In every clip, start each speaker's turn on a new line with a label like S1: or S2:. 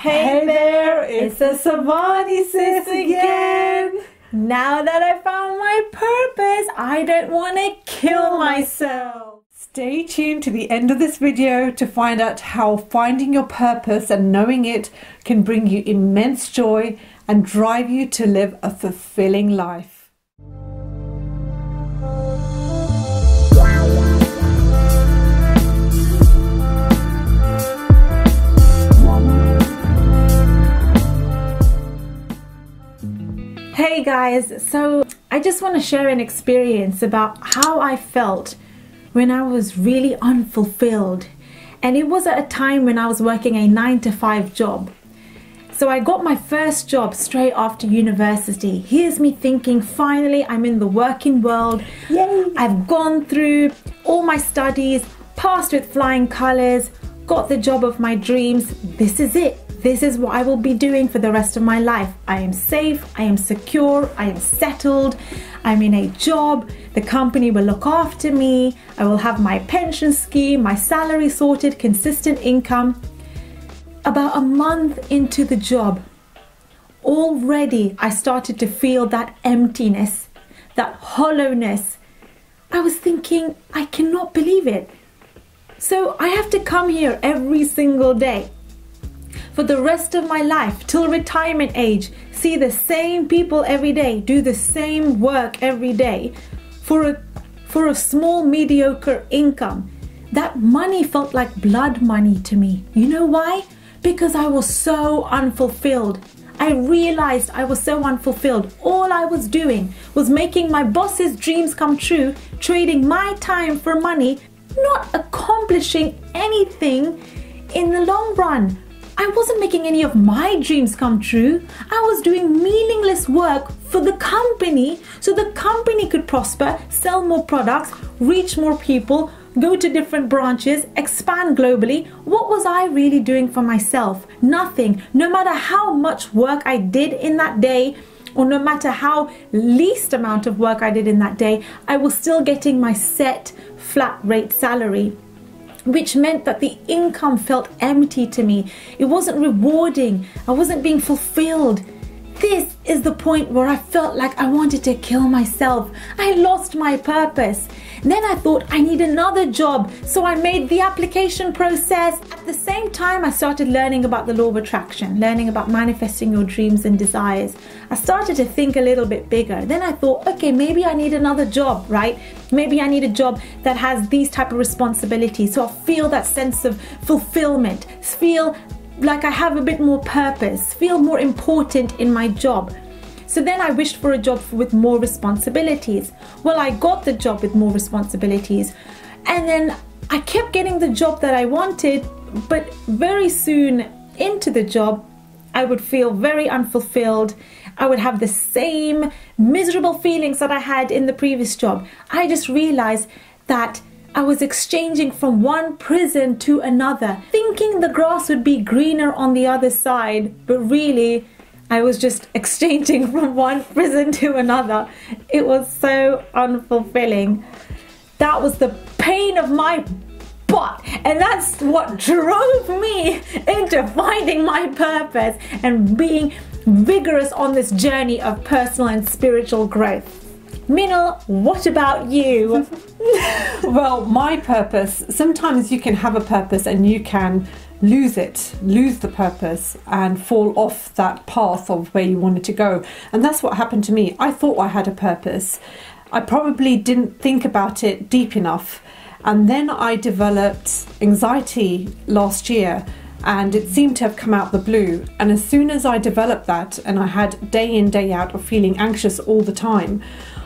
S1: Hey there, it's the Savani sis again. Now that I found my purpose, I don't want to kill myself. Stay tuned to the end of this video to find out how finding your purpose and knowing it can bring you immense joy and drive you to live a fulfilling life. Hey guys, so I just want to share an experience about how I felt when I was really unfulfilled, and it was at a time when I was working a 9-to-5 job. So I got my first job straight after university. Here's me thinking, finally I'm in the working world. Yay! I've gone through all my studies, passed with flying colors, got the job of my dreams. This is it. This is what I will be doing for the rest of my life. I am safe, I am secure, I am settled, I'm in a job, the company will look after me, I will have my pension scheme, my salary sorted, consistent income. About a month into the job, already I started to feel that emptiness, that hollowness. I was thinking, I cannot believe it. So I have to come here every single day for the rest of my life, till retirement age, see the same people every day, do the same work every day for a small mediocre income. That money felt like blood money to me. You know why? Because I was so unfulfilled. I realized I was so unfulfilled. All I was doing was making my boss's dreams come true, trading my time for money, not accomplishing anything in the long run. I wasn't making any of my dreams come true. I was doing meaningless work for the company so the company could prosper, sell more products, reach more people, go to different branches, expand globally. What was I really doing for myself? Nothing. No matter how much work I did in that day, or no matter how least amount of work I did in that day, I was still getting my set flat rate salary, which meant that the income felt empty to me. It wasn't rewarding. I wasn't being fulfilled. This is the point where I felt like I wanted to kill myself. I lost my purpose. Then I thought I need another job. So I made the application process. At the same time, I started learning about the law of attraction, learning about manifesting your dreams and desires. I started to think a little bit bigger. Then I thought, okay, maybe I need another job, right? Maybe I need a job that has these type of responsibilities. So I'll feel that sense of fulfillment, feel like I have a bit more purpose, feel more important in my job. So then I wished for a job with more responsibilities. Well, I got the job with more responsibilities, and then I kept getting the job that I wanted, but very soon into the job, I would feel very unfulfilled. I would have the same miserable feelings that I had in the previous job. I just realized that I was exchanging from one prison to another, thinking the grass would be greener on the other side, but really, I was just exchanging from one prison to another. It was so unfulfilling. That was the pain of my butt, and that's what drove me into finding my purpose and being vigorous on this journey of personal and spiritual growth. Minal, what about you?
S2: Well, my purpose, sometimes you can have a purpose and you can lose the purpose and fall off that path of where you wanted to go. And that's what happened to me. I thought I had a purpose. I probably didn't think about it deep enough. And then I developed anxiety last year, and it seemed to have come out the blue. And as soon as I developed that, and I had day in, day out of feeling anxious all the time,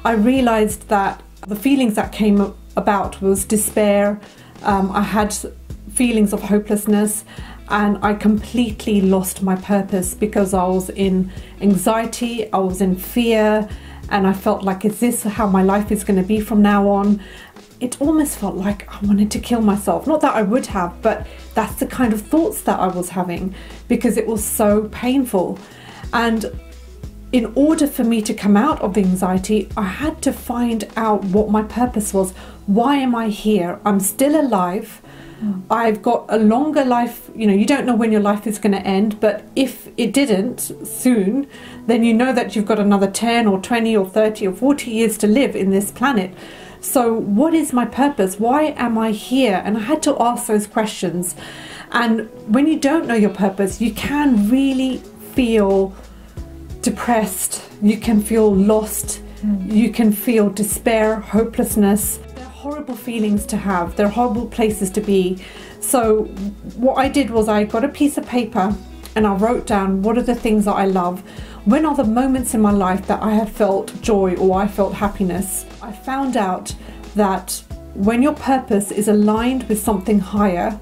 S2: I realized that the feelings that came about was despair. I had feelings of hopelessness, and I completely lost my purpose because I was in anxiety, I was in fear, and I felt like, is this how my life is going to be from now on? It almost felt like I wanted to kill myself. Not that I would have, but that's the kind of thoughts that I was having because it was so painful. And in order for me to come out of the anxiety, I had to find out what my purpose was. Why am I here? I'm still alive. I've got a longer life. You know, you don't know when your life is going to end, but if it didn't soon, then you know that you've got another 10 or 20 or 30 or 40 years to live in this planet. So what is my purpose? Why am I here? And I had to ask those questions. And when you don't know your purpose, you can really feel depressed, you can feel lost, you can feel despair, hopelessness. They're horrible feelings to have, they're horrible places to be. So what I did was I got a piece of paper and I wrote down what are the things that I love, when are the moments in my life that I have felt joy or I felt happiness. I found out that when your purpose is aligned with something higher,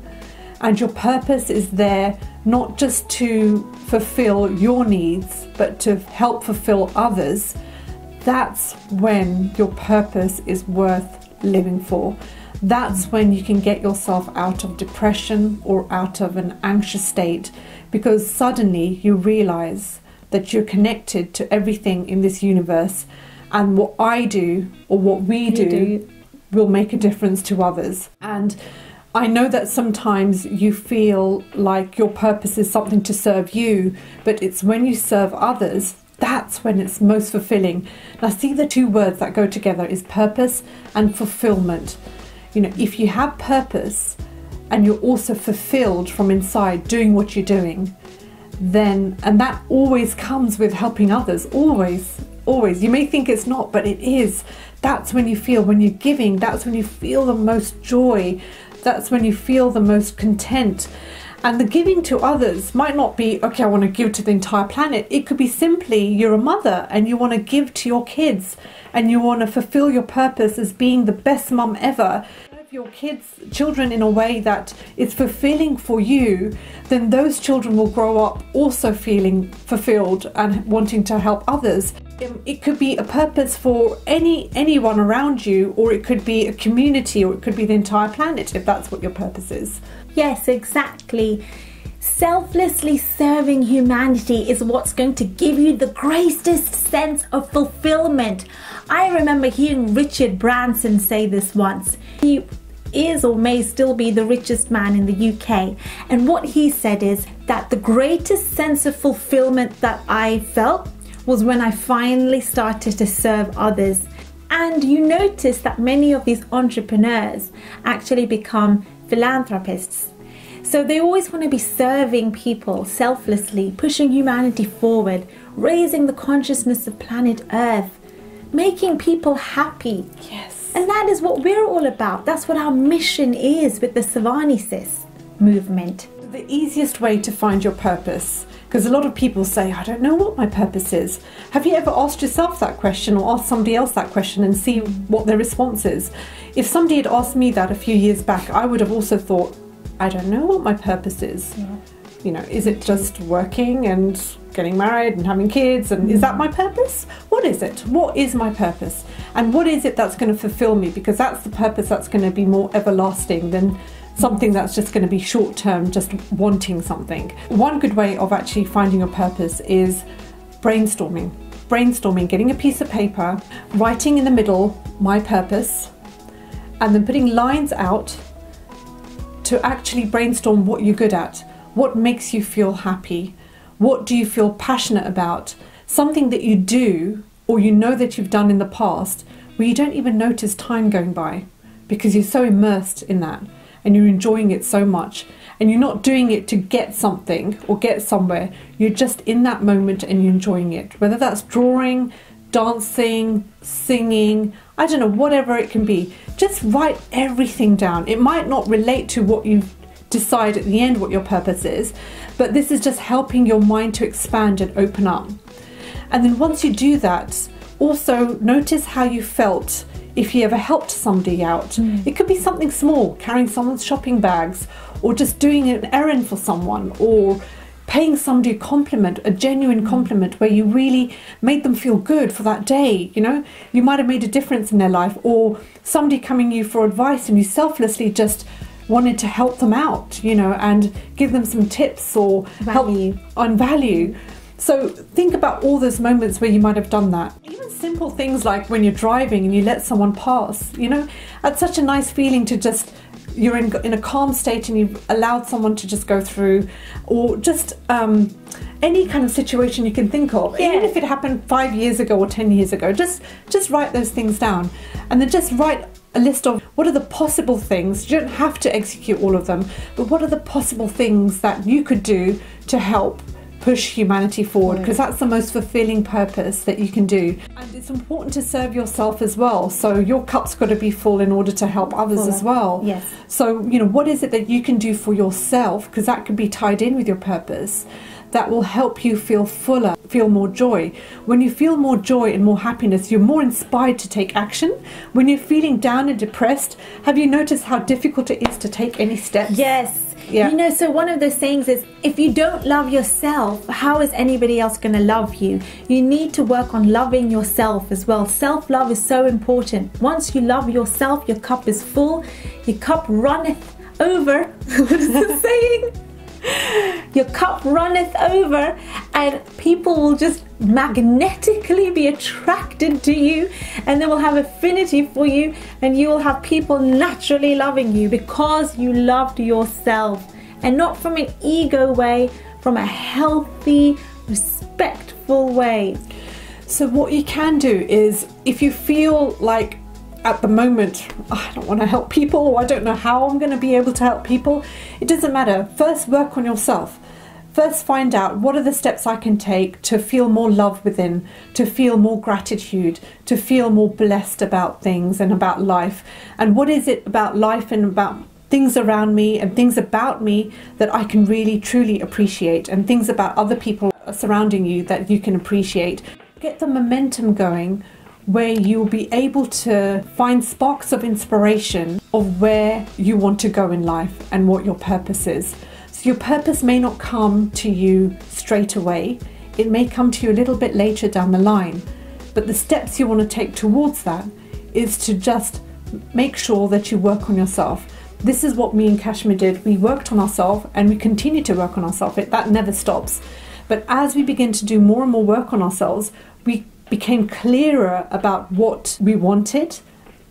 S2: and your purpose is there not just to fulfill your needs, but to help fulfill others, that's when your purpose is worth living for. That's when you can get yourself out of depression or out of an anxious state, because suddenly you realize that you're connected to everything in this universe, and what I do or what we do will make a difference to others. And I know that sometimes you feel like your purpose is something to serve you, but it's when you serve others, that's when it's most fulfilling. And I see the two words that go together is purpose and fulfillment. You know, if you have purpose and you're also fulfilled from inside doing what you're doing, then, and that always comes with helping others, always. You may think it's not, but it is. That's when you feel, when you're giving, that's when you feel the most joy. That's when you feel the most content. And the giving to others might not be, okay, I want to give to the entire planet. It could be simply you're a mother and you want to give to your kids and you want to fulfill your purpose as being the best mum ever. If your children in a way that is fulfilling for you, then those children will grow up also feeling fulfilled and wanting to help others. It could be a purpose for anyone around you, or it could be a community, or it could be the entire planet, if that's what your purpose is.
S1: Yes, exactly. Selflessly serving humanity is what's going to give you the greatest sense of fulfillment. I remember hearing Richard Branson say this once. He is or may still be the richest man in the UK, and what he said is that the greatest sense of fulfillment that I felt was when I finally started to serve others. And you notice that many of these entrepreneurs actually become philanthropists. So they always want to be serving people selflessly, pushing humanity forward, raising the consciousness of planet Earth, making people happy.
S2: Yes.
S1: And that is what we're all about. That's what our mission is with the Savani Sis movement.
S2: The easiest way to find your purpose, because a lot of people say, I don't know what my purpose is. Have you ever asked yourself that question or asked somebody else that question and see what their response is? If somebody had asked me that a few years back, I would have also thought, I don't know what my purpose is. Yeah. You know, is it just working and getting married and having kids? And is that my purpose? What is it? What is my purpose? And what is it that's going to fulfill me? Because that's the purpose that's going to be more everlasting than something that's just going to be short term, just wanting something. One good way of actually finding your purpose is brainstorming. Brainstorming, getting a piece of paper, writing in the middle, my purpose, and then putting lines out to actually brainstorm what you're good at. What makes you feel happy? What do you feel passionate about? Something that you do or you know that you've done in the past where you don't even notice time going by because you're so immersed in that and you're enjoying it so much, and you're not doing it to get something or get somewhere. You're just in that moment and you're enjoying it. Whether that's drawing, dancing, singing, I don't know, whatever it can be. Just write everything down. It might not relate to what you decide at the end what your purpose is, but this is just helping your mind to expand and open up. And then once you do that, also notice how you felt if you ever helped somebody out. It could be something small, carrying someone's shopping bags, or just doing an errand for someone, or paying somebody a compliment, a genuine compliment where you really made them feel good for that day. You know, you might have made a difference in their life, or somebody coming to you for advice and you selflessly just wanted to help them out, you know, and give them some tips or help on value. So think about all those moments where you might have done that. Even simple things like when you're driving and you let someone pass, you know, it's such a nice feeling to just you're in a calm state and you've allowed someone to just go through, or just any kind of situation you can think of,
S1: Yeah.
S2: even if it happened 5 years ago or 10 years ago, just write those things down, and then just write a list of what are the possible things. You don't have to execute all of them, but what are the possible things that you could do to help push humanity forward, because that's the most fulfilling purpose that you can do. And it's important to serve yourself as well, so your cup's got to be full in order to help others as well.
S1: Yes.
S2: So what is it that you can do for yourself, because that could be tied in with your purpose, that will help you feel fuller, feel more joy. When you feel more joy and more happiness, you're more inspired to take action. When you're feeling down and depressed, have you noticed how difficult it is to take any steps?
S1: Yes.
S2: Yeah.
S1: So one of those sayings is, if you don't love yourself, how is anybody else going to love you? You need to work on loving yourself as well. Self-love is so important. Once you love yourself, your cup is full, your cup runneth over. What is the saying? Your cup runneth over, and people will just magnetically be attracted to you, and they will have affinity for you, and you will have people naturally loving you because you loved yourself, and not from an ego way, from a healthy, respectful way.
S2: So what you can do is, if you feel like at the moment, I don't want to help people, or I don't know how I'm going to be able to help people, it doesn't matter. First, work on yourself. First, find out what are the steps I can take to feel more love within, to feel more gratitude, to feel more blessed about things and about life. And what is it about life and about things around me and things about me that I can really truly appreciate, and things about other people surrounding you that you can appreciate. Get the momentum going, where you'll be able to find sparks of inspiration of where you want to go in life and what your purpose is. So your purpose may not come to you straight away. It may come to you a little bit later down the line. But the steps you want to take towards that is to just make sure that you work on yourself. This is what me and Kashmir did. We worked on ourselves, and we continue to work on ourselves. That never stops. But as we begin to do more and more work on ourselves, we became clearer about what we wanted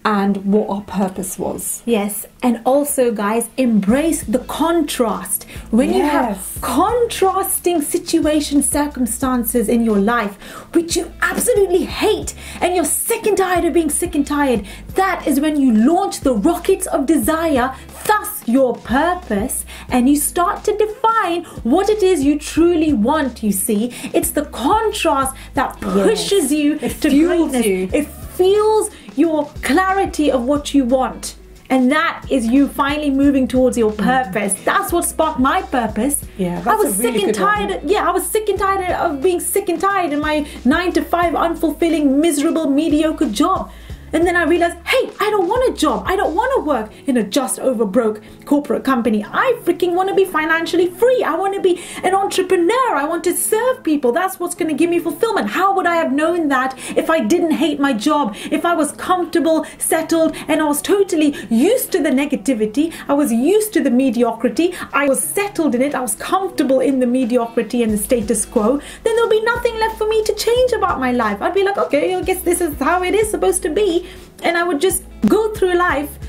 S2: and what our purpose was.
S1: Yes, and also, guys, embrace the contrast. When you have contrasting situations, circumstances in your life which you absolutely hate, and you're sick and tired of being sick and tired, that is when you launch the rockets of desire, thus your purpose, and you start to define what it is you truly want. You see, it's the contrast that pushes you to
S2: fuels
S1: greatness.
S2: you.
S1: It fuels your clarity of what you want, and that is you finally moving towards your purpose. That's what sparked my purpose. I was sick and tired. I was sick and tired of being sick and tired in my 9-to-5 unfulfilling, miserable, mediocre job. And then I realized, hey, I don't want a job. I don't want to work in a just over broke corporate company. I freaking want to be financially free. I want to be an entrepreneur. I want to serve people. That's what's going to give me fulfillment. How would I have known that if I didn't hate my job? If I was comfortable, settled, and I was totally used to the negativity. I was used to the mediocrity. I was settled in it. I was comfortable in the mediocrity and the status quo. Then there'll be nothing left for me to change about my life. I'd be like, okay, I guess this is how it is supposed to be. And I would just go through life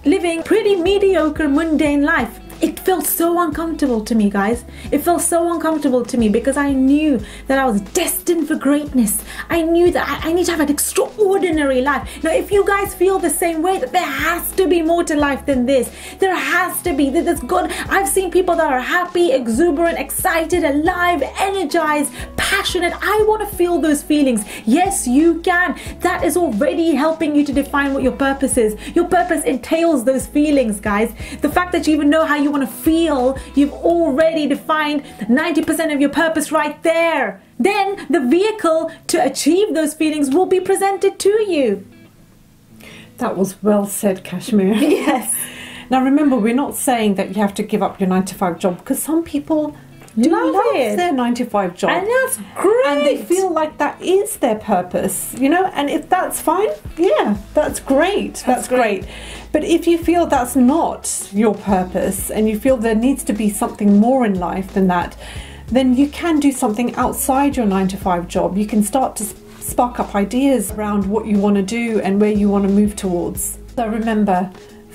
S1: living pretty mediocre, mundane life. It felt so uncomfortable to me, guys. It felt so uncomfortable to me because I knew that I was destined for greatness. I knew that I need to have an extraordinary life. Now, if you guys feel the same way, that there has to be more to life than this. There has to be. There's good. I've seen people that are happy, exuberant, excited, alive, energized, passionate. I want to feel those feelings. Yes, you can. That is already helping you to define what your purpose is. Your purpose entails those feelings, guys. The fact that you even know how you want to feel, you've already defined 90% of your purpose right there. Then the vehicle to achieve those feelings will be presented to you.
S2: That was well said, Kashmir.
S1: Yes.
S2: Now remember, we're not saying that you have to give up your 9-to-5 job, because some people love their 9-to-5 job,
S1: and that's great,
S2: and they feel like that is their purpose, and if that's fine, that's great. That's great. But if you feel that's not your purpose, and you feel there needs to be something more in life than that, then you can do something outside your 9-to-5 job. You can start to spark up ideas around what you want to do and where you want to move towards. So remember,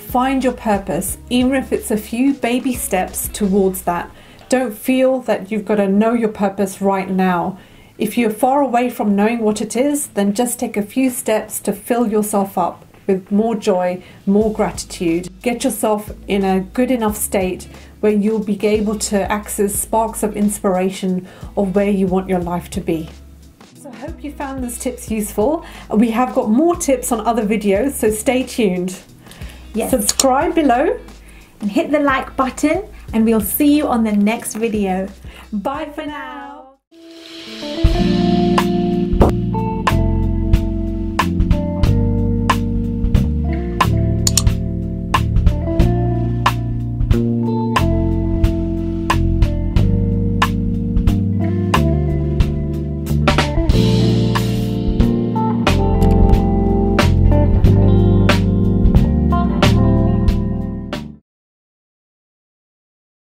S2: find your purpose, even if it's a few baby steps towards that. Don't feel that you've got to know your purpose right now. If you're far away from knowing what it is, then just take a few steps to fill yourself up with more joy, more gratitude. Get yourself in a good enough state where you'll be able to access sparks of inspiration of where you want your life to be. So I hope you found these tips useful. We have got more tips on other videos, so stay tuned.
S1: Yes.
S2: Subscribe below
S1: and hit the like button, and we'll see you on the next video.
S2: Bye for now.